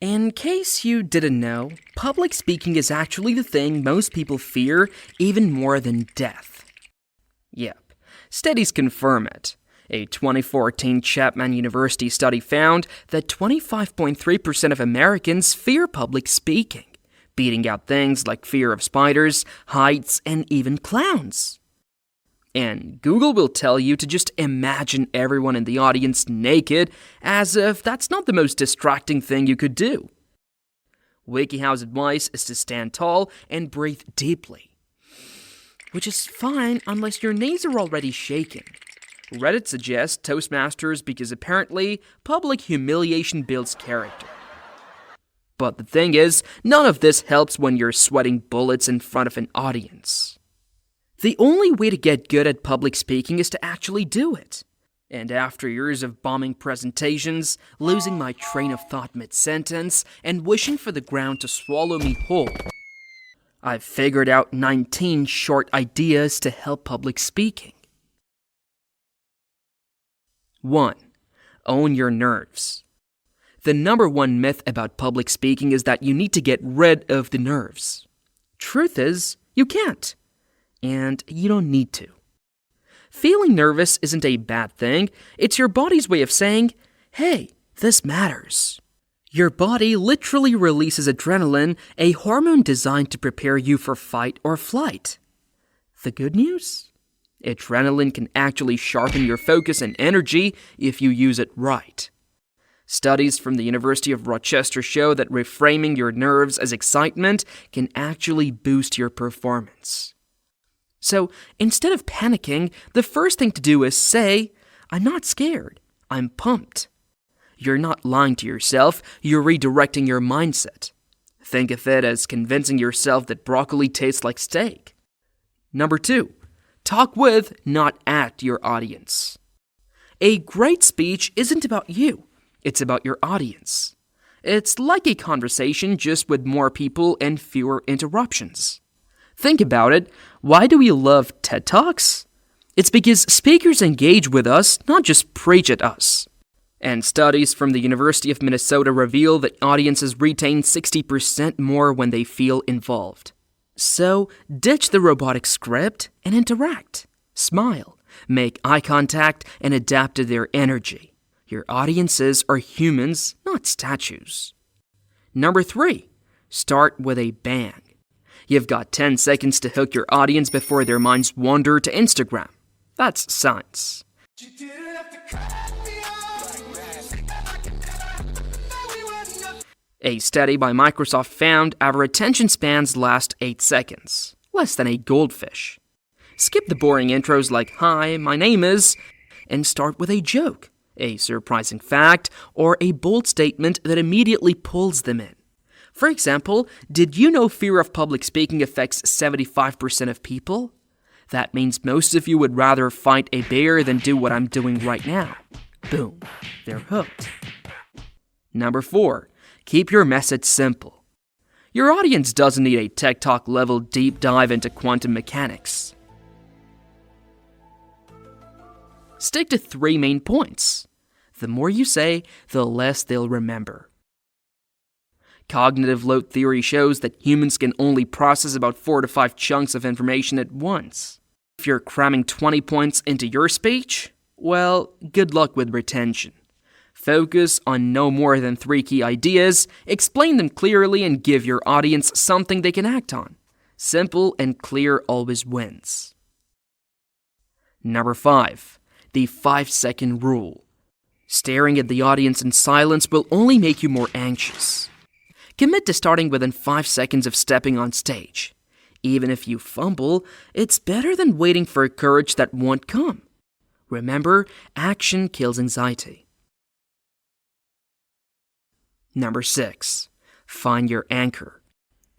In case you didn't know, public speaking is actually the thing most people fear even more than death. Yep, studies confirm it. A 2014 Chapman University study found that 25.3% of Americans fear public speaking, beating out things like fear of spiders, heights, and even clowns. And Google will tell you to just imagine everyone in the audience naked, as if that's not the most distracting thing you could do. WikiHow's advice is to stand tall and breathe deeply, which is fine unless your knees are already shaking. Reddit suggests Toastmasters because apparently public humiliation builds character. But the thing is, none of this helps when you're sweating bullets in front of an audience. The only way to get good at public speaking is to actually do it. And after years of bombing presentations, losing my train of thought mid-sentence, and wishing for the ground to swallow me whole, I've figured out 19 short ideas to help public speaking. 1. Own your nerves. The number one myth about public speaking is that you need to get rid of the nerves. Truth is, you can't. And you don't need to. Feeling nervous isn't a bad thing. It's your body's way of saying, hey, this matters. Your body literally releases adrenaline, a hormone designed to prepare you for fight or flight. The good news? Adrenaline can actually sharpen your focus and energy if you use it right. Studies from the University of Rochester show that reframing your nerves as excitement can actually boost your performance. So, instead of panicking, the first thing to do is say, I'm not scared, I'm pumped. You're not lying to yourself, you're redirecting your mindset. Think of it as convincing yourself that broccoli tastes like steak. Number 2, talk with, not at your audience. A great speech isn't about you, it's about your audience. It's like a conversation just with more people and fewer interruptions. Think about it. Why do we love TED Talks? It's because speakers engage with us, not just preach at us. And studies from the University of Minnesota reveal that audiences retain 60% more when they feel involved. So, ditch the robotic script and interact. Smile, make eye contact, and adapt to their energy. Your audiences are humans, not statues. Number 3, start with a bang. You've got 10 seconds to hook your audience before their minds wander to Instagram. That's science. A study by Microsoft found our attention spans last 8 seconds, less than a goldfish. Skip the boring intros like, hi, my name is, and start with a joke, a surprising fact, or a bold statement that immediately pulls them in. For example, did you know fear of public speaking affects 75% of people? That means most of you would rather fight a bear than do what I'm doing right now. Boom, they're hooked. Number 4, keep your message simple. Your audience doesn't need a Tech Talk level deep dive into quantum mechanics. Stick to 3 main points. The more you say, the less they'll remember. Cognitive load theory shows that humans can only process about 4 to 5 chunks of information at once. If you're cramming 20 points into your speech, well, good luck with retention. Focus on no more than 3 key ideas, explain them clearly, and give your audience something they can act on. Simple and clear always wins. Number 5, the 5-second rule. Staring at the audience in silence will only make you more anxious. Commit to starting within 5 seconds of stepping on stage. Even if you fumble, it's better than waiting for courage that won't come. Remember, action kills anxiety. Number 6, find your anchor.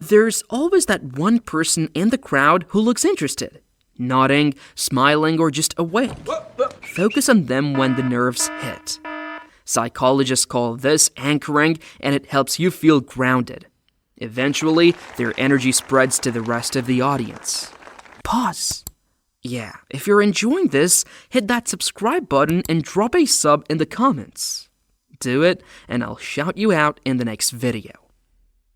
There's always that one person in the crowd who looks interested, nodding, smiling, or just awake. Focus on them when the nerves hit. Psychologists call this anchoring, and it helps you feel grounded. Eventually, their energy spreads to the rest of the audience. Pause. Yeah, if you're enjoying this, hit that subscribe button and drop a sub in the comments. Do it, and I'll shout you out in the next video.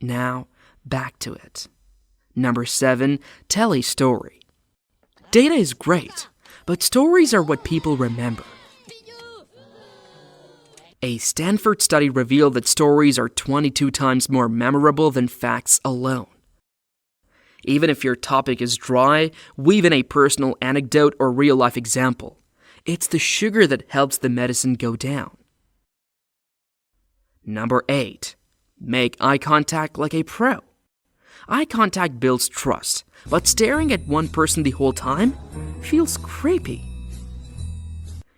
Now, back to it. Number 7, tell a story. Data is great, but stories are what people remember. A Stanford study revealed that stories are 22 times more memorable than facts alone. Even if your topic is dry, weave in a personal anecdote or real-life example. It's the sugar that helps the medicine go down. Number 8, make eye contact like a pro. Eye contact builds trust, but staring at one person the whole time feels creepy.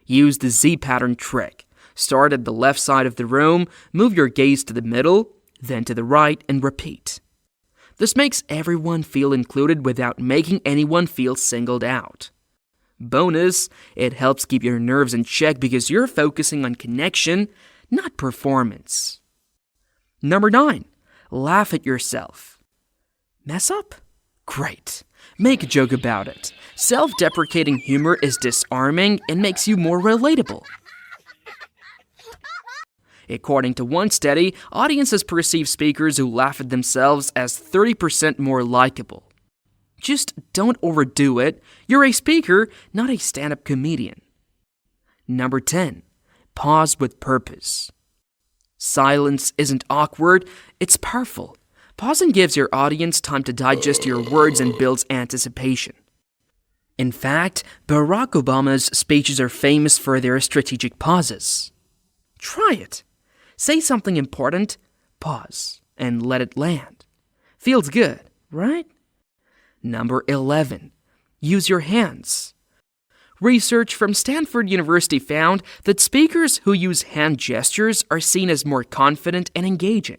Use the Z-pattern trick. Start at the left side of the room, move your gaze to the middle, then to the right, and repeat. This makes everyone feel included without making anyone feel singled out. Bonus, it helps keep your nerves in check because you're focusing on connection, not performance. Number 9, laugh at yourself. Mess up? Great. Make a joke about it. Self-deprecating humor is disarming and makes you more relatable. According to one study, audiences perceive speakers who laugh at themselves as 30% more likable. Just don't overdo it. You're a speaker, not a stand-up comedian. Number 10, pause with purpose. Silence isn't awkward, it's powerful. Pausing gives your audience time to digest your words and builds anticipation. In fact, Barack Obama's speeches are famous for their strategic pauses. Try it. Say something important, pause, and let it land. Feels good, right? Number 11, use your hands. Research from Stanford University found that speakers who use hand gestures are seen as more confident and engaging.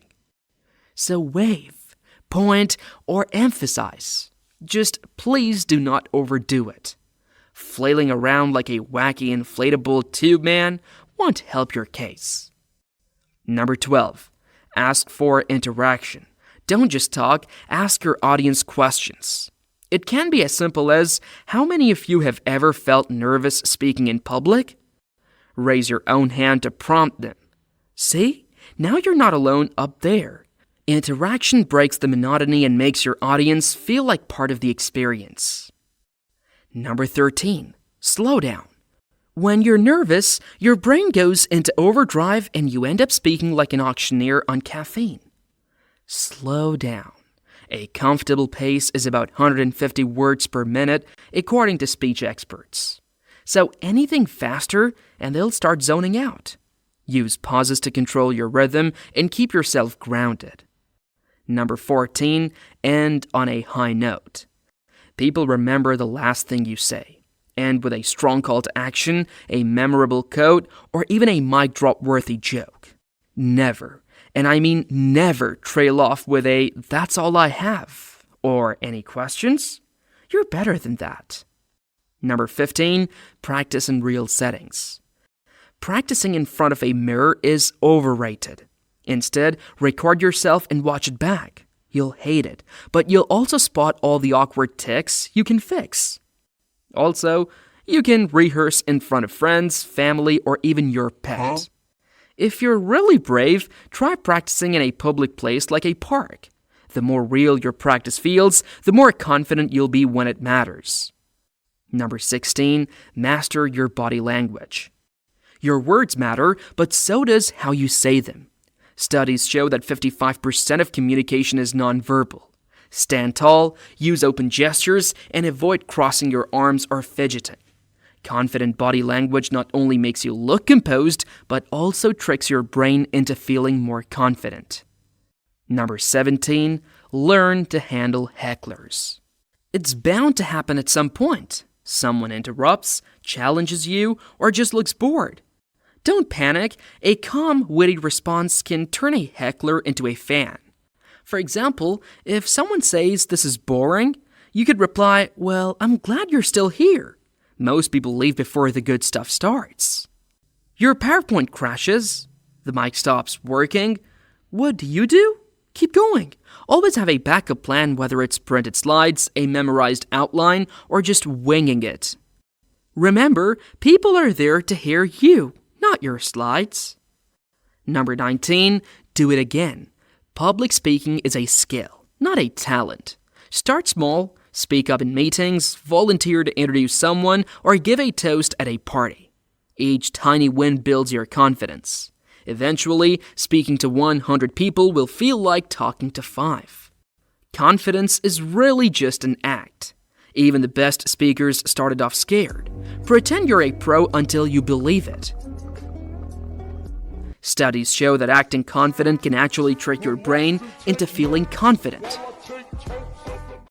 So wave, point, or emphasize. Just please do not overdo it. Flailing around like a wacky inflatable tube man won't help your case. Number 12, ask for interaction. Don't just talk, ask your audience questions. It can be as simple as, how many of you have ever felt nervous speaking in public? Raise your own hand to prompt them. See? Now you're not alone up there. Interaction breaks the monotony and makes your audience feel like part of the experience. Number 13, slow down. When you're nervous, your brain goes into overdrive and you end up speaking like an auctioneer on caffeine. Slow down. A comfortable pace is about 150 words per minute, according to speech experts. So anything faster, and they'll start zoning out. Use pauses to control your rhythm and keep yourself grounded. Number 14, end on a high note. People remember the last thing you say. End with a strong call to action, a memorable quote, or even a mic drop worthy joke. Never, and I mean never, trail off with a "that's all I have" or "any questions?" You're better than that. Number 15, practice in real settings. Practicing in front of a mirror is overrated. Instead, record yourself and watch it back. You'll hate it, but you'll also spot all the awkward tics you can fix. Also, you can rehearse in front of friends, family, or even your pet. If you're really brave, try practicing in a public place like a park. The more real your practice feels, the more confident you'll be when it matters. Number 16, master your body language. Your words matter, but so does how you say them. Studies show that 55% of communication is nonverbal. Stand tall, use open gestures, and avoid crossing your arms or fidgeting. Confident body language not only makes you look composed, but also tricks your brain into feeling more confident. Number 17, learn to handle hecklers. It's bound to happen at some point. Someone interrupts, challenges you, or just looks bored. Don't panic. A calm, witty response can turn a heckler into a fan. For example, if someone says this is boring, you could reply, "Well, I'm glad you're still here." Most people leave before the good stuff starts. Your PowerPoint crashes. The mic stops working. What do? Keep going. Always have a backup plan, whether it's printed slides, a memorized outline, or just winging it. Remember, people are there to hear you, not your slides. Number 19, do it again. Public speaking is a skill, not a talent. Start small, speak up in meetings, volunteer to introduce someone, or give a toast at a party. Each tiny win builds your confidence. Eventually, speaking to 100 people will feel like talking to 5. Confidence is really just an act. Even the best speakers started off scared. Pretend you're a pro until you believe it. Studies show that acting confident can actually trick your brain into feeling confident.